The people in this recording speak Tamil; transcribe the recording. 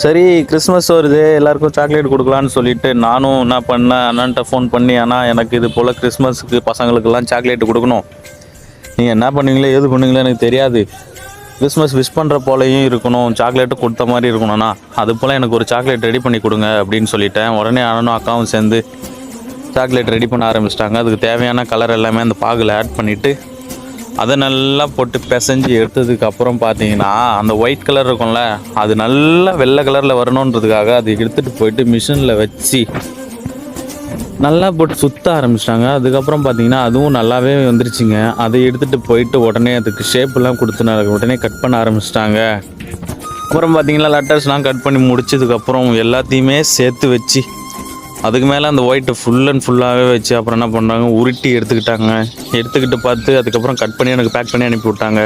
சரி கிறிஸ்மஸ் வருது எல்லாருக்கும் சாக்லேட் கொடுக்கலான்னு சொல்லிட்டு நானும் என்ன பண்ணேன், அண்ணன்ட்ட ஃபோன் பண்ணி, அண்ணா எனக்கு இது போல் கிறிஸ்மஸுக்கு பசங்களுக்கெல்லாம் சாக்லேட் கொடுக்கணும். நீங்கள் என்ன பண்ணுவீங்களோ ஏது பண்ணுவீங்களோ எனக்கு தெரியாது. கிறிஸ்மஸ் விஷ் பண்ணுற போலையும் இருக்கணும், சாக்லேட்டு கொடுத்த மாதிரி இருக்கணும்ண்ணா. அது போல் எனக்கு ஒரு சாக்லேட் ரெடி பண்ணி கொடுங்க அப்படின்னு சொல்லிட்டேன். உடனே அண்ணனும் அக்காவும் சேர்ந்து சாக்லேட் ரெடி பண்ண ஆரம்பிச்சிட்டாங்க. அதுக்கு தேவையான கலர் எல்லாமே அந்த பாகில் ஆட் பண்ணிவிட்டு அதை நல்லா போட்டு பிசைஞ்சு எடுத்ததுக்கப்புறம் பார்த்தீங்கன்னா அந்த ஒயிட் கலர் இருக்கும்ல, அது நல்லா வெள்ளை கலரில் வரணுன்றதுக்காக அதை எடுத்துகிட்டு போயிட்டு மிஷினில் வச்சு நல்லா போட்டு சுற்ற ஆரம்பிச்சிட்டாங்க. அதுக்கப்புறம் பார்த்தீங்கன்னா அதுவும் நல்லாவே வந்துருச்சுங்க. அதை எடுத்துகிட்டு போயிட்டு உடனே அதுக்கு ஷேப்பெல்லாம் கொடுத்து உடனே கட் பண்ண ஆரம்பிச்சிட்டாங்க. அப்புறம் பார்த்தீங்கன்னா லெட்டர்ஸ்லாம் கட் பண்ணி முடிச்சதுக்கப்புறம் எல்லாத்தையுமே சேர்த்து வச்சு அதுக்கு மேலே அந்த ஒயிட்டு ஃபுல் அண்ட் ஃபுல்லாகவே வச்சு அப்புறம் என்ன பண்ணுறாங்க, உருட்டி எடுத்துக்கிட்டாங்க. எடுத்துக்கிட்டு பார்த்து அதுக்கப்புறம் கட் பண்ணி எனக்கு பேக் பண்ணி அனுப்பி விட்டாங்க.